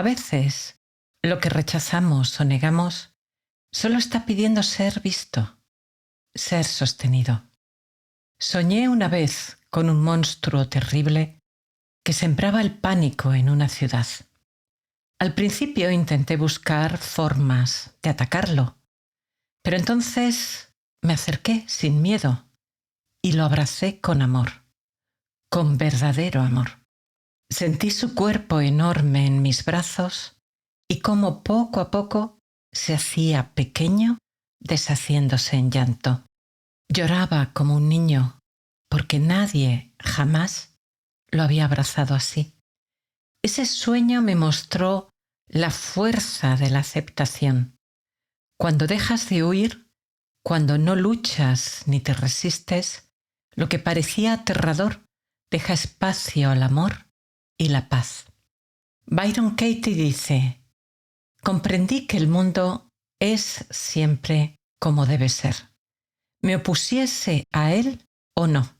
A veces, lo que rechazamos o negamos solo está pidiendo ser visto, ser sostenido. Soñé una vez con un monstruo terrible que sembraba el pánico en una ciudad. Al principio intenté buscar formas de atacarlo, pero entonces me acerqué sin miedo y lo abracé con amor, con verdadero amor. Sentí su cuerpo enorme en mis brazos y cómo poco a poco se hacía pequeño, deshaciéndose en llanto. Lloraba como un niño porque nadie jamás lo había abrazado así. Ese sueño me mostró la fuerza de la aceptación. Cuando dejas de huir, cuando no luchas ni te resistes, lo que parecía aterrador deja espacio al amor y la paz. Byron Katie dice: comprendí que el mundo es siempre como debe ser, me opusiese a él o no,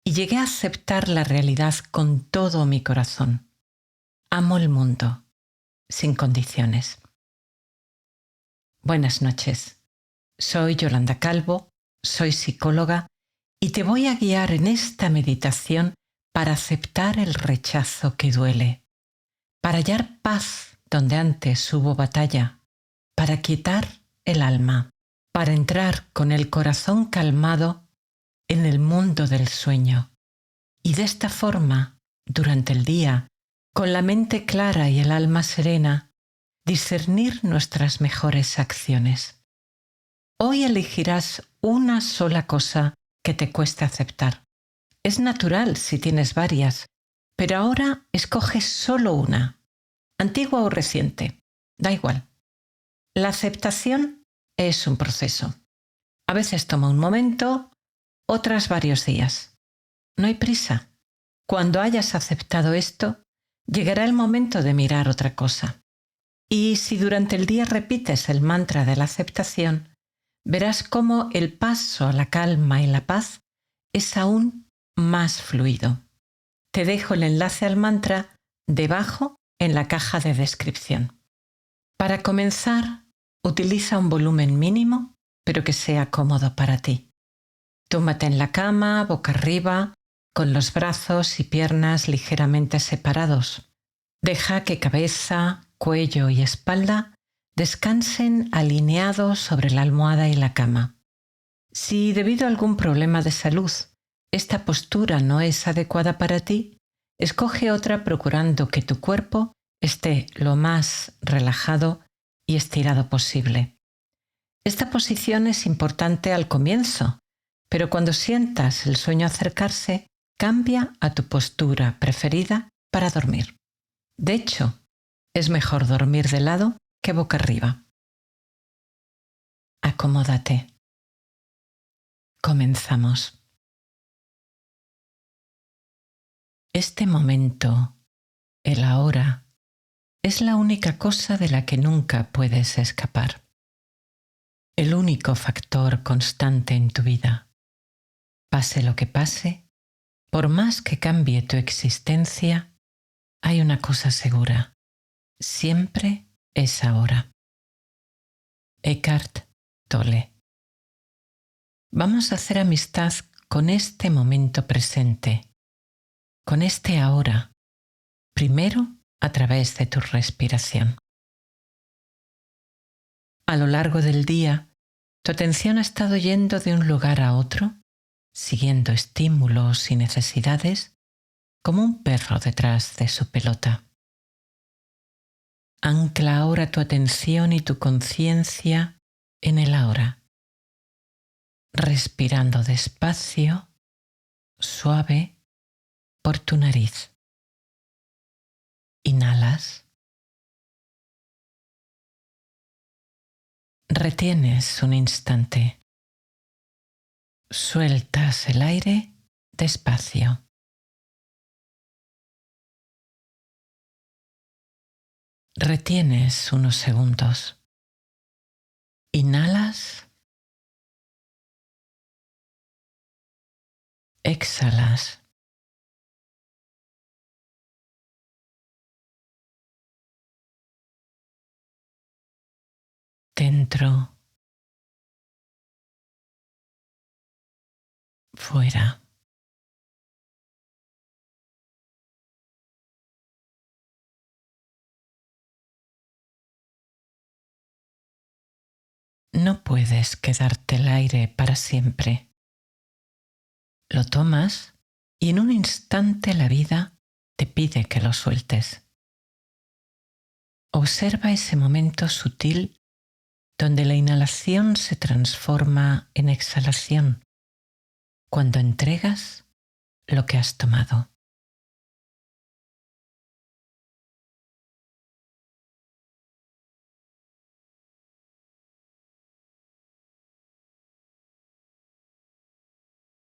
y llegué a aceptar la realidad con todo mi corazón. Amo el mundo, sin condiciones. Buenas noches. Soy Yolanda Calvo, soy psicóloga y te voy a guiar en esta meditación para aceptar el rechazo que duele, para hallar paz donde antes hubo batalla, para quietar el alma, para entrar con el corazón calmado en el mundo del sueño. Y de esta forma, durante el día, con la mente clara y el alma serena, discernir nuestras mejores acciones. Hoy elegirás una sola cosa que te cueste aceptar. Es natural si tienes varias, pero ahora escoge solo una, antigua o reciente, da igual. La aceptación es un proceso. A veces toma un momento, otras varios días. No hay prisa. Cuando hayas aceptado esto, llegará el momento de mirar otra cosa. Y si durante el día repites el mantra de la aceptación, verás cómo el paso a la calma y la paz es aún más fluido. Te dejo el enlace al mantra debajo en la caja de descripción. Para comenzar, utiliza un volumen mínimo, pero que sea cómodo para ti. Túmbate en la cama, boca arriba, con los brazos y piernas ligeramente separados. Deja que cabeza, cuello y espalda descansen alineados sobre la almohada y la cama. Si debido a algún problema de salud esta postura no es adecuada para ti, escoge otra procurando que tu cuerpo esté lo más relajado y estirado posible. Esta posición es importante al comienzo, pero cuando sientas el sueño acercarse, cambia a tu postura preferida para dormir. De hecho, es mejor dormir de lado que boca arriba. Acomódate. Comenzamos. Este momento, el ahora, es la única cosa de la que nunca puedes escapar. El único factor constante en tu vida. Pase lo que pase, por más que cambie tu existencia, hay una cosa segura. Siempre es ahora. Eckhart Tolle. Vamos a hacer amistad con este momento presente, con este ahora, primero a través de tu respiración. A lo largo del día, tu atención ha estado yendo de un lugar a otro, siguiendo estímulos y necesidades, como un perro detrás de su pelota. Ancla ahora tu atención y tu conciencia en el ahora, respirando despacio, suave, por tu nariz. Inhalas. Retienes un instante. Sueltas el aire despacio. Retienes unos segundos. Inhalas. Exhalas. dentro, fuera. No puedes quedarte el aire para siempre. Lo tomas y en un instante la vida te pide que lo sueltes. Observa ese momento sutil donde la inhalación se transforma en exhalación, cuando entregas lo que has tomado.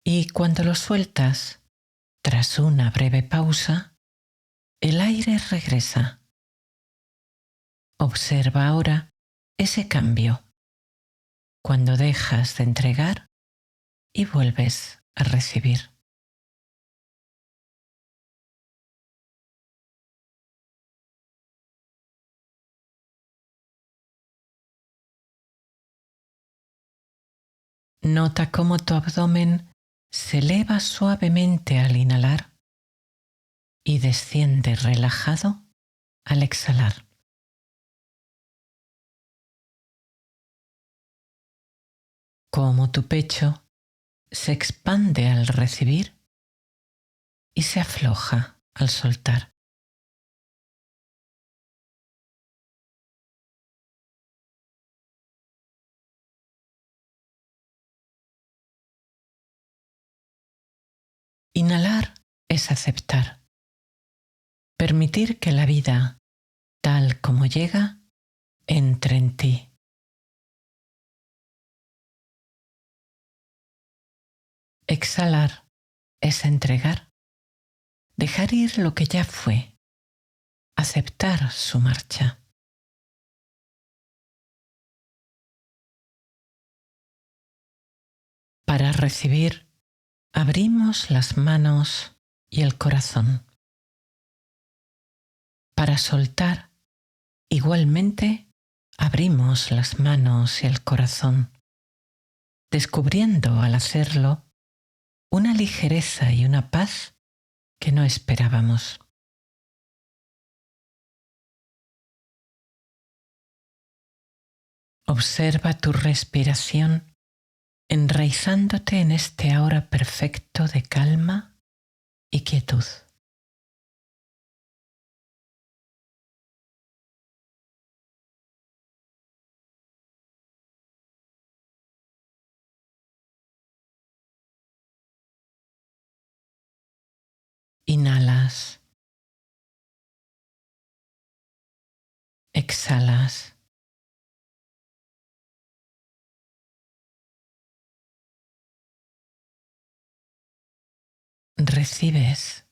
Y cuando lo sueltas, tras una breve pausa, el aire regresa. Observa ahora ese cambio, cuando dejas de entregar y vuelves a recibir. Nota cómo tu abdomen se eleva suavemente al inhalar y desciende relajado al exhalar. Cómo tu pecho se expande al recibir y se afloja al soltar. Inhalar es aceptar, permitir que la vida, tal como llega, entre en ti. Exhalar es entregar, dejar ir lo que ya fue, aceptar su marcha. Para recibir, abrimos las manos y el corazón. Para soltar, igualmente, abrimos las manos y el corazón, descubriendo al hacerlo una ligereza y una paz que no esperábamos. Observa tu respiración enraizándote en este ahora perfecto de calma y quietud. Inhalas, exhalas. Recibes,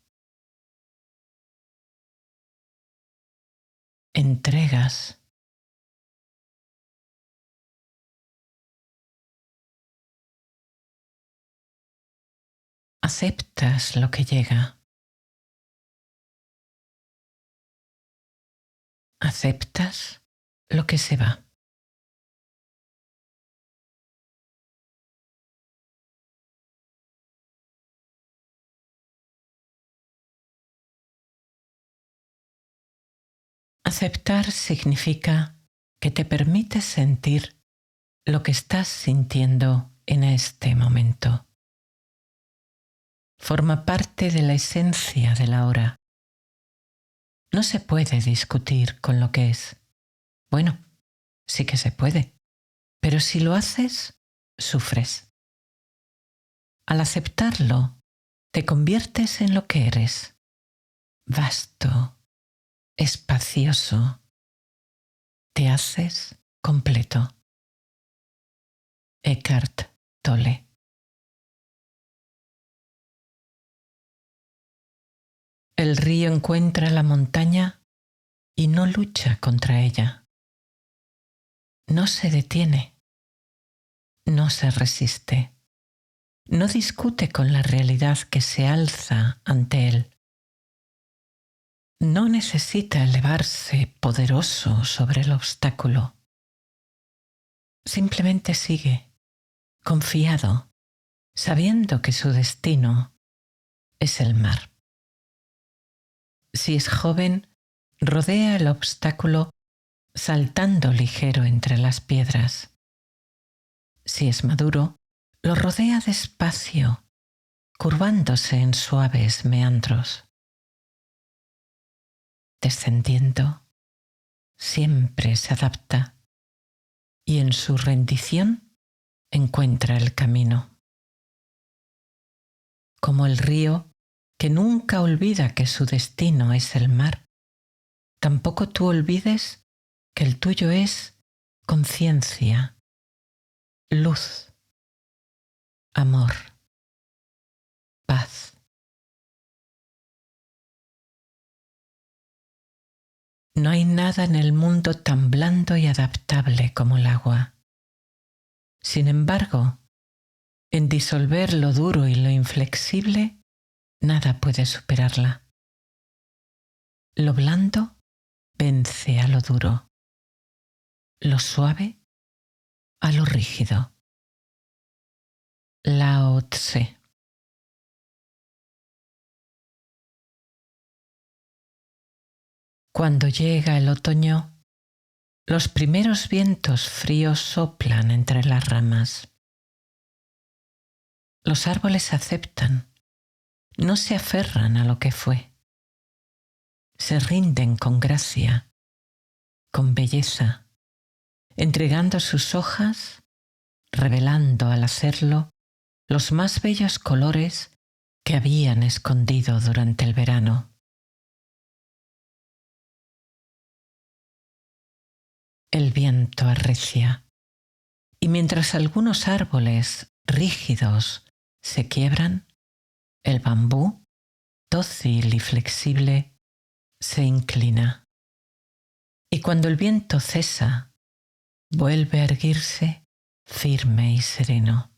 entregas, aceptas lo que llega, aceptas lo que se va. Aceptar significa que te permites sentir lo que estás sintiendo en este momento. Forma parte de la esencia de la hora. No se puede discutir con lo que es. Bueno, sí que se puede, pero si lo haces, sufres. Al aceptarlo, te conviertes en lo que eres, vasto, espacioso. Te haces completo. Eckhart Tolle. El río encuentra la montaña y no lucha contra ella. No se detiene. No se resiste. No discute con la realidad que se alza ante él. No necesita elevarse poderoso sobre el obstáculo. Simplemente sigue, confiado, sabiendo que su destino es el mar. Si es joven, rodea el obstáculo saltando ligero entre las piedras. Si es maduro, lo rodea despacio, curvándose en suaves meandros. Descendiendo, siempre se adapta y en su rendición encuentra el camino. Como el río que nunca olvida que su destino es el mar, tampoco tú olvides que el tuyo es conciencia, luz, amor, paz. No hay nada en el mundo tan blando y adaptable como el agua. Sin embargo, en disolver lo duro y lo inflexible, nada puede superarla. Lo blando vence a lo duro, lo suave a lo rígido. Lao Tse. Cuando llega el otoño, los primeros vientos fríos soplan entre las ramas. Los árboles aceptan, no se aferran a lo que fue. Se rinden con gracia, con belleza, entregando sus hojas, revelando al hacerlo los más bellos colores que habían escondido durante el verano. El viento arrecia, y mientras algunos árboles rígidos se quiebran, el bambú, dócil y flexible, se inclina. Y cuando el viento cesa, vuelve a erguirse firme y sereno.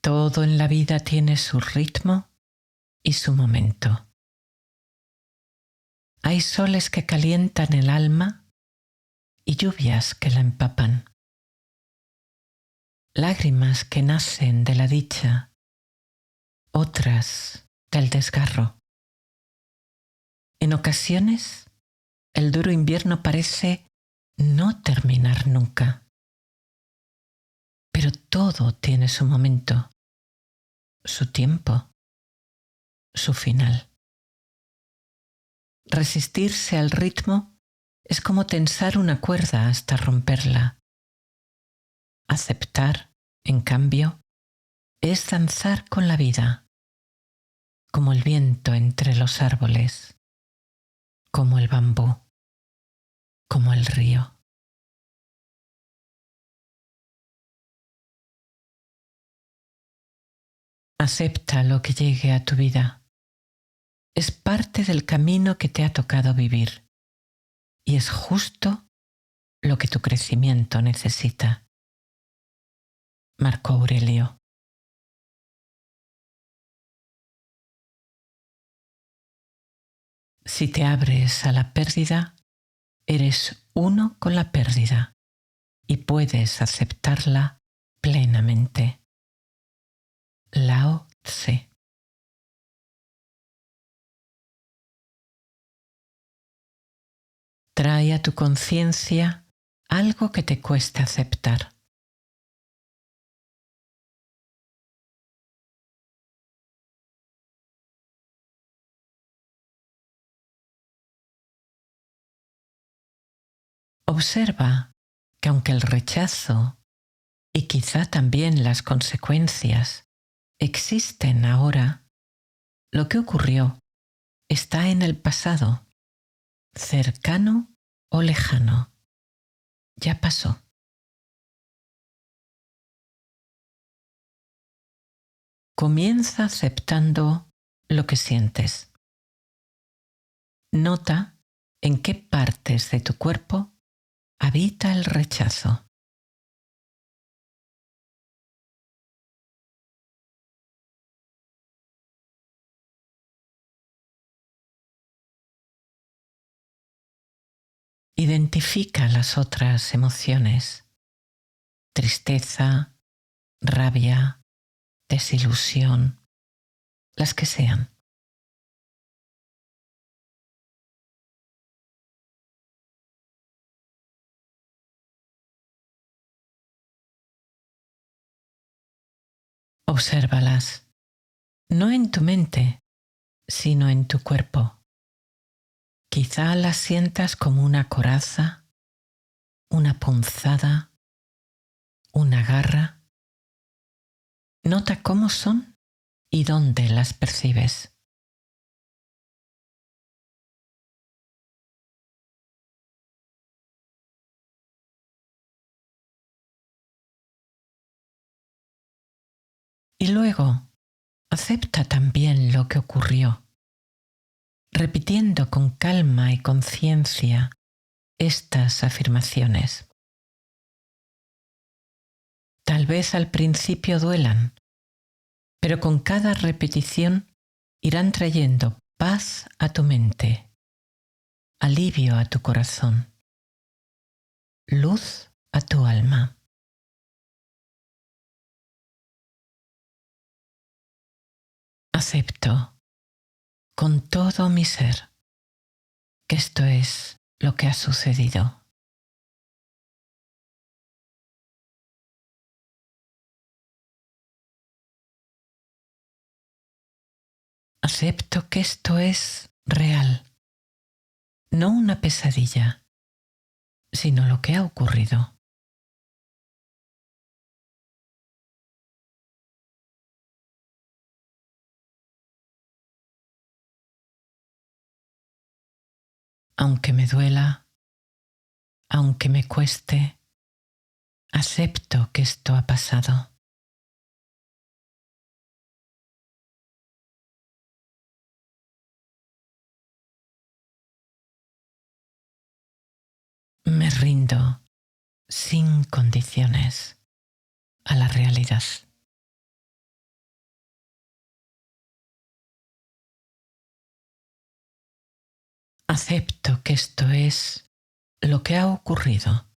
Todo en la vida tiene su ritmo y su momento. Hay soles que calientan el alma y lluvias que la empapan. Lágrimas que nacen de la dicha, otras del desgarro. En ocasiones, el duro invierno parece no terminar nunca. Pero todo tiene su momento, su tiempo, su final. Resistirse al ritmo es como tensar una cuerda hasta romperla. Aceptar, en cambio, es danzar con la vida, como el viento entre los árboles, como el bambú, como el río. Acepta lo que llegue a tu vida. Es parte del camino que te ha tocado vivir y es justo lo que tu crecimiento necesita. Marco Aurelio. Si te abres a la pérdida, eres uno con la pérdida y puedes aceptarla plenamente. Lao Tse. Trae a tu conciencia algo que te cueste aceptar. Observa que aunque el rechazo y quizá también las consecuencias existen ahora, lo que ocurrió está en el pasado, cercano o lejano. Ya pasó. Comienza aceptando lo que sientes. Nota en qué partes de tu cuerpo habita el rechazo. Identifica las otras emociones: tristeza, rabia, desilusión, las que sean. Obsérvalas, no en tu mente, sino en tu cuerpo. Quizá las sientas como una coraza, una punzada, una garra. Nota cómo son y dónde las percibes. Y luego, acepta también lo que ocurrió, repitiendo con calma y conciencia estas afirmaciones. Tal vez al principio duelan, pero con cada repetición irán trayendo paz a tu mente, alivio a tu corazón, luz a tu alma. Acepto con todo mi ser que esto es lo que ha sucedido. Acepto que esto es real, no una pesadilla, sino lo que ha ocurrido. Aunque me duela, aunque me cueste, acepto que esto ha pasado. Me rindo sin condiciones a la realidad. Acepto que esto es lo que ha ocurrido.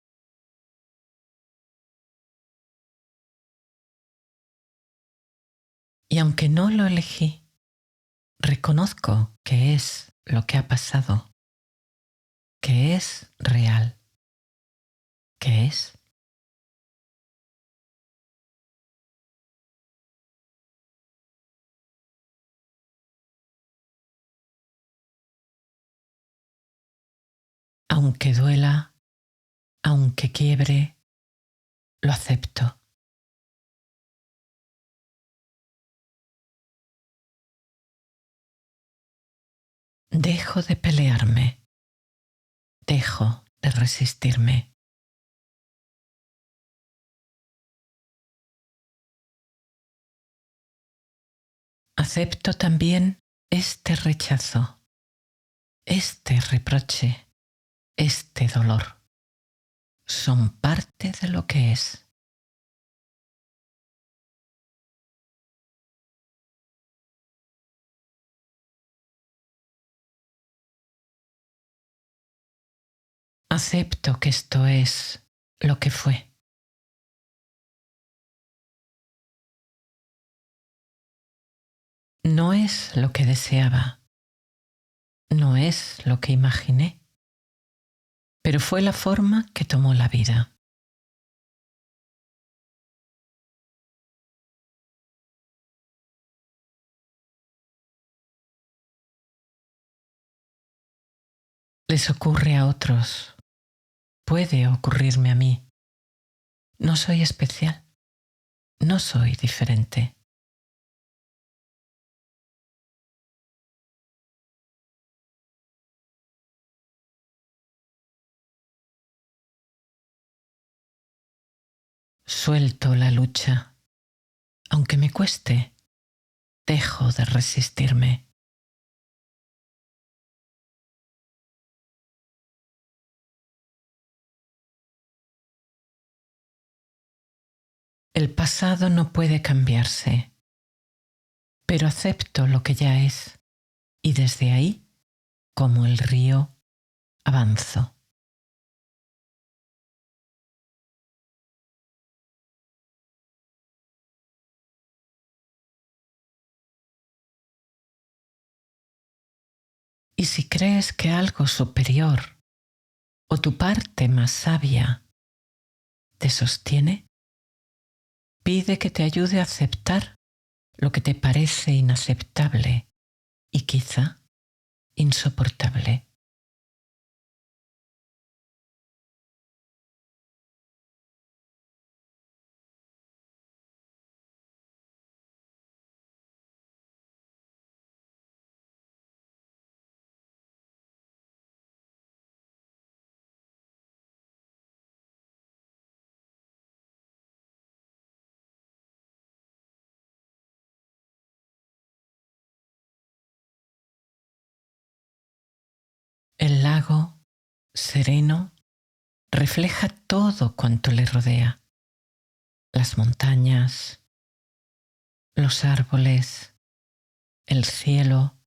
Y aunque no lo elegí, reconozco que es lo que ha pasado, que es real, que es. Aunque duela, aunque quiebre, lo acepto. Dejo de pelearme, dejo de resistirme. Acepto también este rechazo, este reproche, este dolor. Son parte de lo que es. Acepto que esto es lo que fue. No es lo que deseaba, no es lo que imaginé, pero fue la forma que tomó la vida. Les ocurre a otros, puede ocurrirme a mí. No soy especial, no soy diferente. Suelto la lucha, aunque me cueste, dejo de resistirme. El pasado no puede cambiarse, pero acepto lo que ya es y desde ahí, como el río, avanzo. Y si crees que algo superior o tu parte más sabia te sostiene, pide que te ayude a aceptar lo que te parece inaceptable y quizá insoportable. El lago, sereno, refleja todo cuanto le rodea. Las montañas, los árboles, el cielo.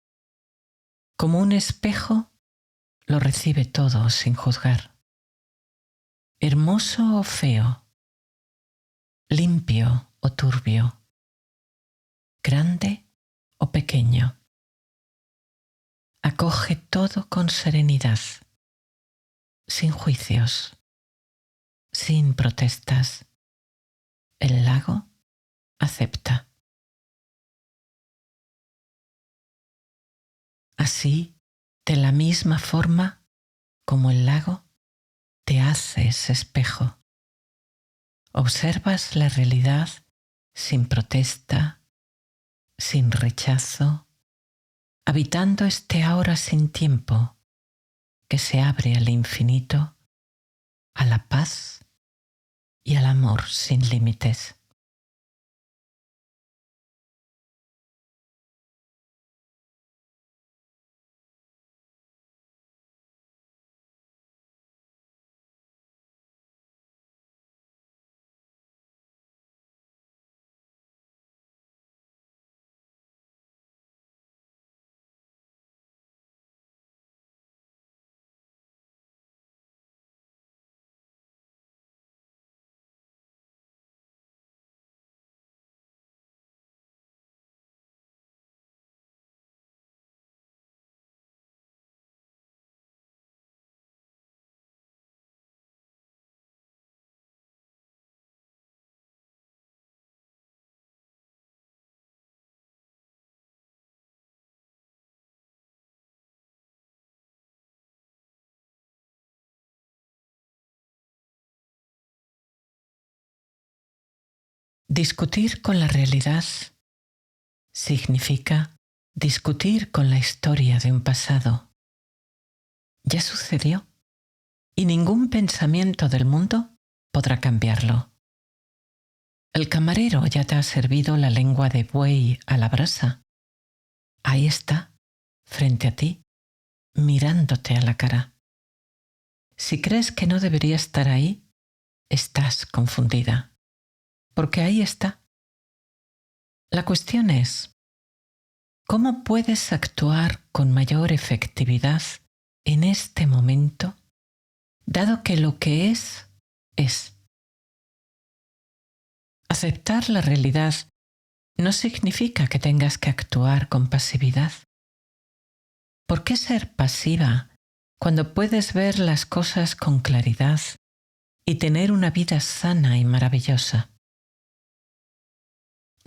Como un espejo, lo recibe todo sin juzgar. Hermoso o feo, limpio o turbio, grande o pequeño. Acoge todo con serenidad, sin juicios, sin protestas. El lago acepta. Así, de la misma forma como el lago, te haces espejo. Observas la realidad sin protesta, sin rechazo, habitando este ahora sin tiempo que se abre al infinito, a la paz y al amor sin límites. Discutir con la realidad significa discutir con la historia de un pasado. Ya sucedió y ningún pensamiento del mundo podrá cambiarlo. El camarero ya te ha servido la lengua de buey a la brasa. Ahí está, frente a ti, mirándote a la cara. Si crees que no debería estar ahí, estás confundida, porque ahí está. La cuestión es, ¿cómo puedes actuar con mayor efectividad en este momento, dado que lo que es, es? Aceptar la realidad no significa que tengas que actuar con pasividad. ¿Por qué ser pasiva cuando puedes ver las cosas con claridad y tener una vida sana y maravillosa?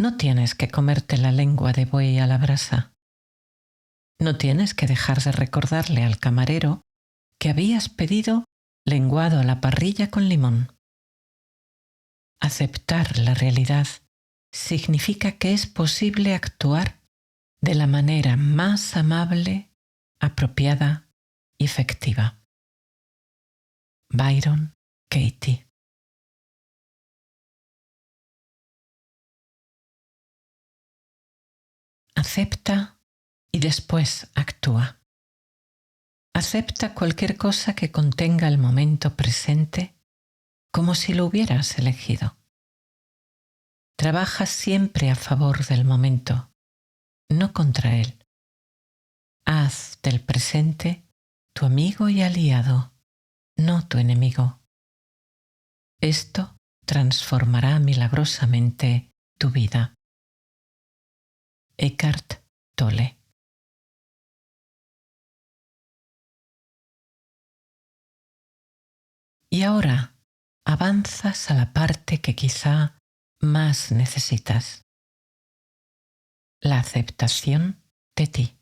No tienes que comerte la lengua de buey a la brasa. No tienes que dejar de recordarle al camarero que habías pedido lenguado a la parrilla con limón. Aceptar la realidad significa que es posible actuar de la manera más amable, apropiada y efectiva. Byron Katie. Acepta y después actúa. Acepta cualquier cosa que contenga el momento presente como si lo hubieras elegido. Trabaja siempre a favor del momento, no contra él. Haz del presente tu amigo y aliado, no tu enemigo. Esto transformará milagrosamente tu vida. Eckhart Tolle. Y ahora avanzas a la parte que quizá más necesitas, la aceptación de ti,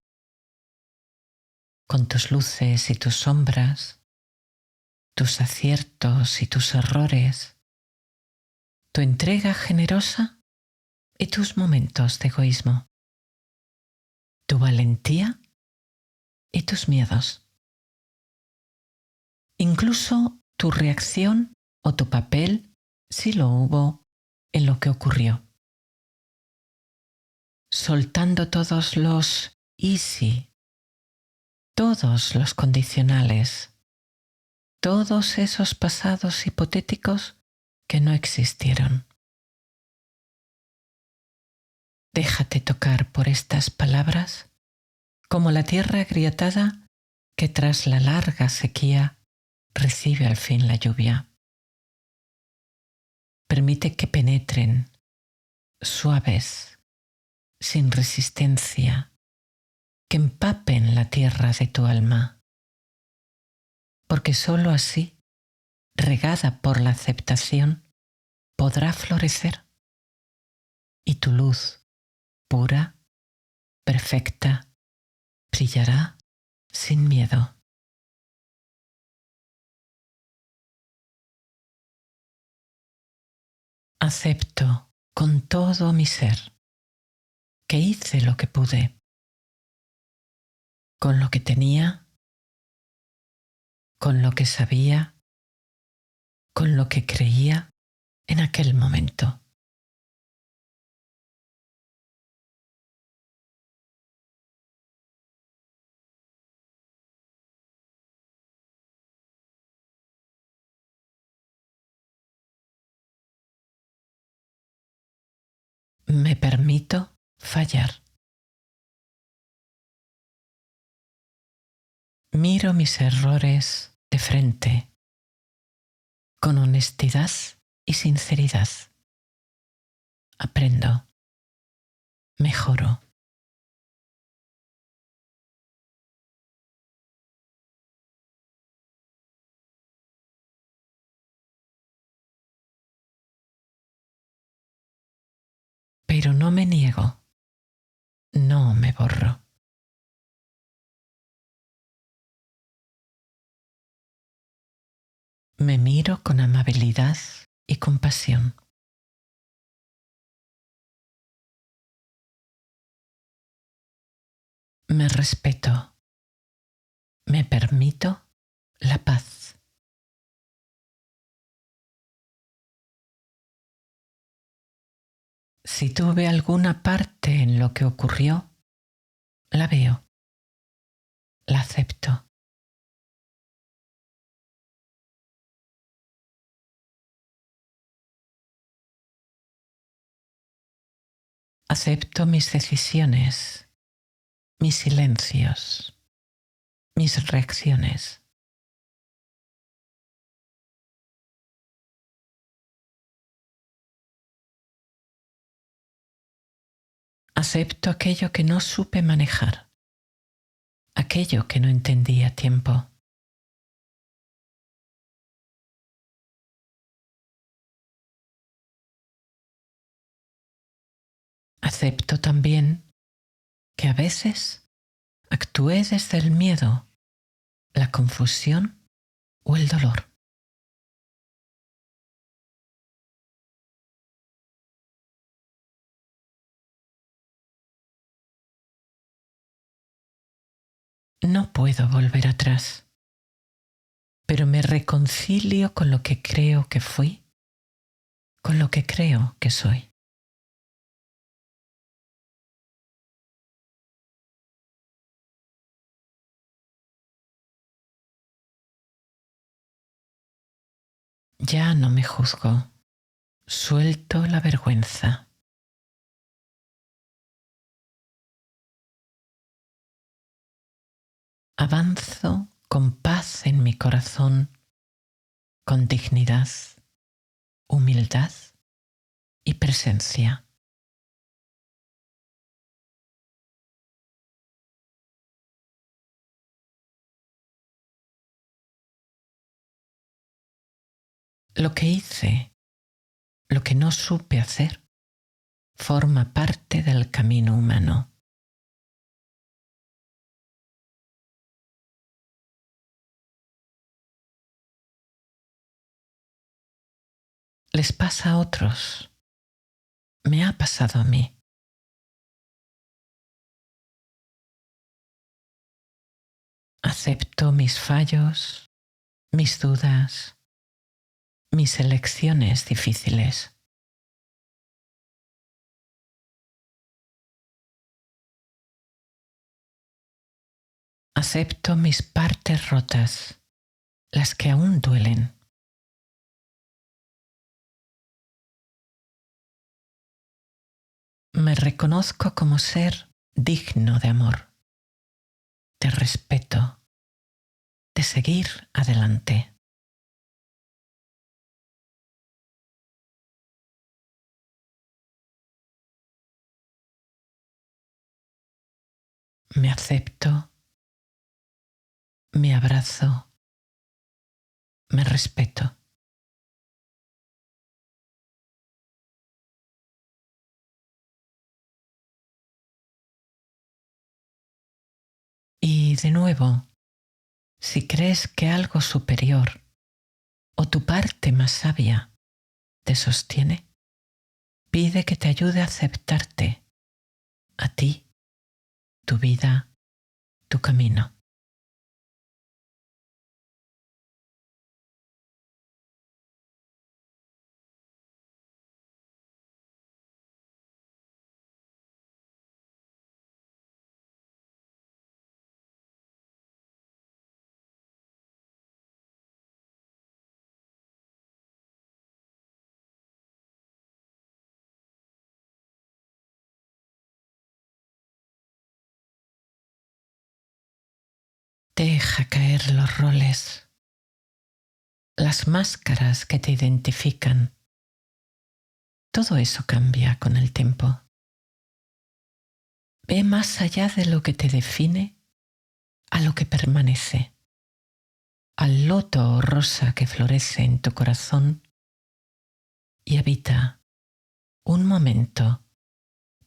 con tus luces y tus sombras, tus aciertos y tus errores, tu entrega generosa y tus momentos de egoísmo, tu valentía y tus miedos, incluso tu reacción o tu papel, si lo hubo, en lo que ocurrió, soltando todos los y si, todos los condicionales, todos esos pasados hipotéticos que no existieron. Déjate tocar por estas palabras como la tierra agrietada que tras la larga sequía recibe al fin la lluvia. Permite que penetren, suaves, sin resistencia, que empapen la tierra de tu alma, porque sólo así, regada por la aceptación, podrá florecer y tu luz, pura, perfecta, brillará sin miedo. Acepto con todo mi ser que hice lo que pude, con lo que tenía, con lo que sabía, con lo que creía en aquel momento. Me permito fallar. Miro mis errores de frente, con honestidad y sinceridad. Aprendo, mejoro. Pero no me niego, no me borro. Me miro con amabilidad y compasión. Me respeto, me permito la paz. Si tuve alguna parte en lo que ocurrió, la veo, la acepto. Acepto mis decisiones, mis silencios, mis reacciones. Acepto aquello que no supe manejar, aquello que no entendí a tiempo. Acepto también que a veces actué desde el miedo, la confusión o el dolor. No puedo volver atrás, pero me reconcilio con lo que creo que fui, con lo que creo que soy. Ya no me juzgo, suelto la vergüenza. Avanzo con paz en mi corazón, con dignidad, humildad y presencia. Lo que hice, lo que no supe hacer, forma parte del camino humano. Les pasa a otros. Me ha pasado a mí. Acepto mis fallos, mis dudas, mis elecciones difíciles. Acepto mis partes rotas, las que aún duelen. Me reconozco como ser digno de amor, de respeto, de seguir adelante. Me acepto, me abrazo, me respeto. Y de nuevo, si crees que algo superior o tu parte más sabia te sostiene, pide que te ayude a aceptarte, a ti, tu vida, tu camino. Deja caer los roles, las máscaras que te identifican. Todo eso cambia con el tiempo. Ve más allá de lo que te define a lo que permanece, al loto o rosa que florece en tu corazón y habita un momento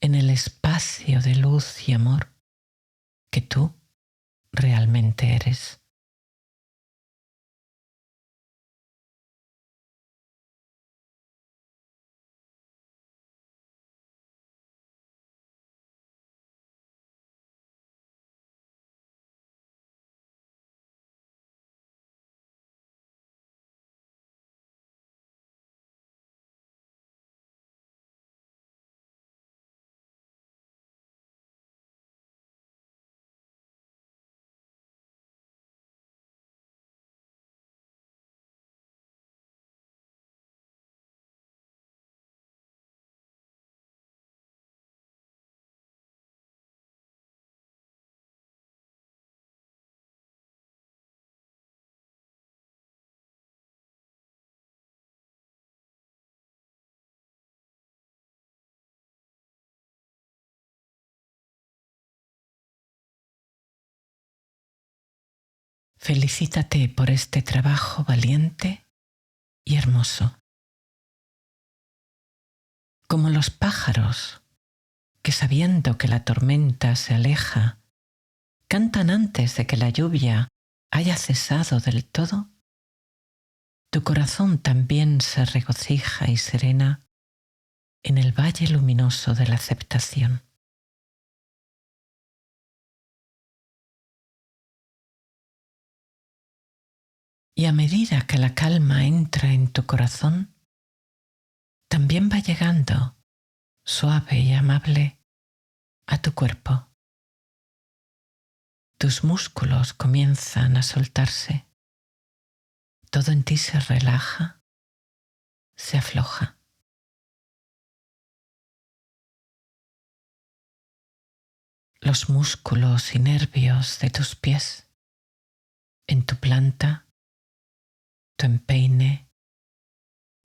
en el espacio de luz y amor que tú realmente eres. Felicítate por este trabajo valiente y hermoso. Como los pájaros que sabiendo que la tormenta se aleja, cantan antes de que la lluvia haya cesado del todo, tu corazón también se regocija y serena en el valle luminoso de la aceptación. Y a medida que la calma entra en tu corazón, también va llegando, suave y amable, a tu cuerpo. Tus músculos comienzan a soltarse. Todo en ti se relaja, se afloja. Los músculos y nervios de tus pies, en tu planta, tu empeine,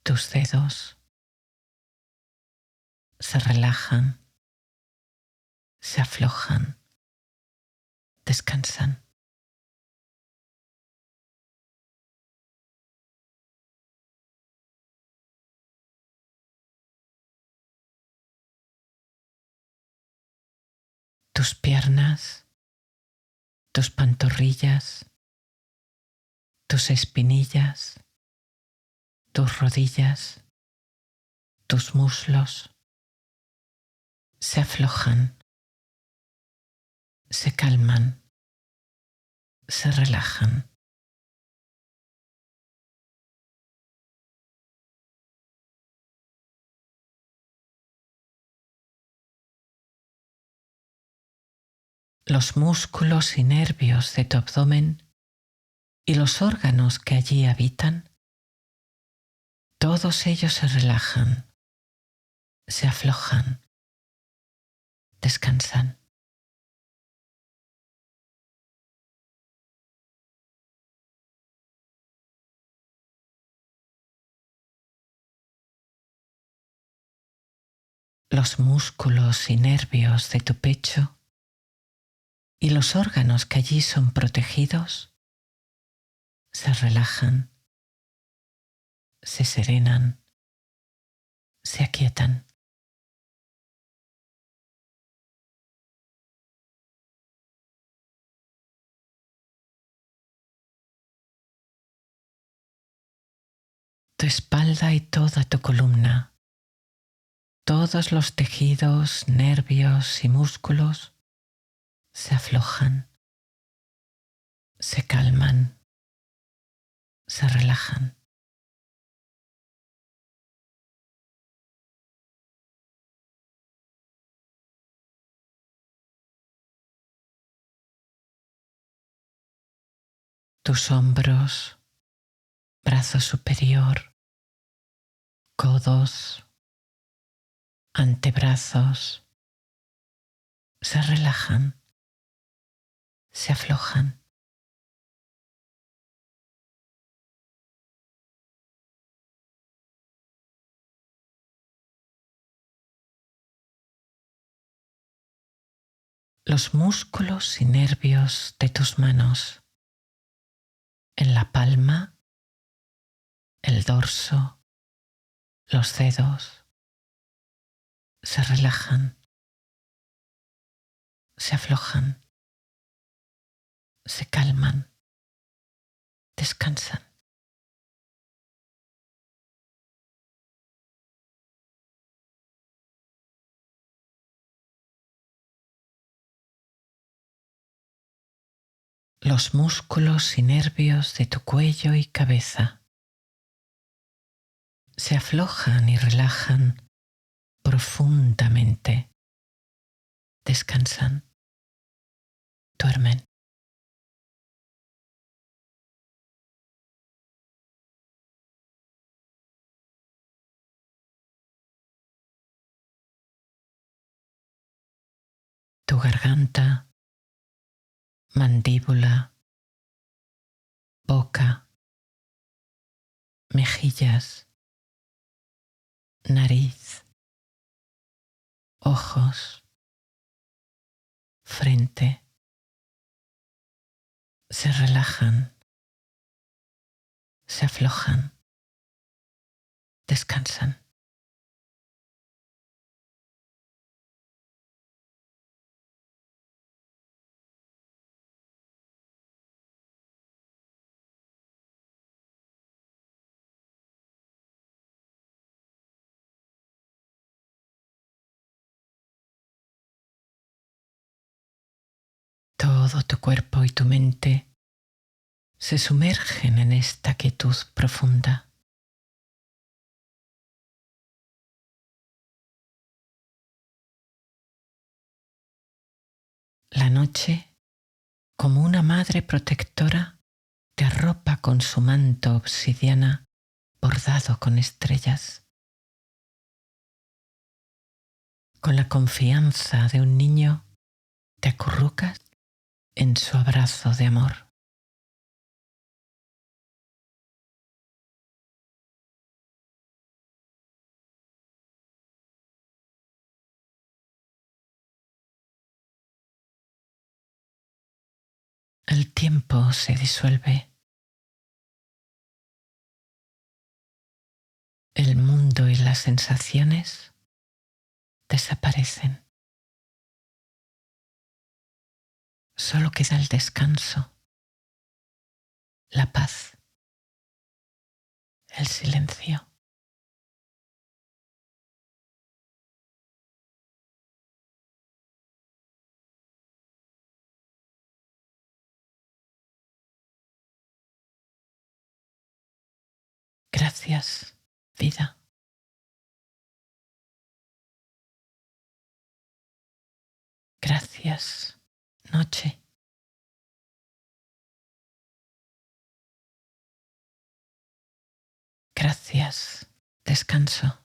tus dedos, se relajan, se aflojan, descansan. tus piernas, tus pantorrillas, tus espinillas, tus rodillas, tus muslos se aflojan, se calman, se relajan. Los músculos y nervios de tu abdomen y los órganos que allí habitan, todos ellos se relajan, se aflojan, descansan. Los músculos y nervios de tu pecho y los órganos que allí son protegidos se relajan, se serenan, se aquietan. Tu espalda y toda tu columna, todos los tejidos, nervios y músculos se aflojan, se calman, se relajan. Tus hombros, brazo superior, codos, antebrazos se relajan, se aflojan. Los músculos y nervios de tus manos, en la palma, el dorso, los dedos, se relajan, se aflojan, se calman, descansan. Los músculos y nervios de tu cuello y cabeza se aflojan y relajan profundamente, descansan, duermen. Tu garganta, mandíbula, boca, mejillas, nariz, ojos, frente, se relajan, se aflojan, descansan. Todo tu cuerpo y tu mente se sumergen en esta quietud profunda. La noche, como una madre protectora, te arropa con su manto obsidiana bordado con estrellas. Con la confianza de un niño, te acurrucas en su abrazo de amor. El tiempo se disuelve. El mundo y las sensaciones desaparecen. Solo queda el descanso, la paz, el silencio. Gracias, vida. Gracias, noche. Gracias, descanso.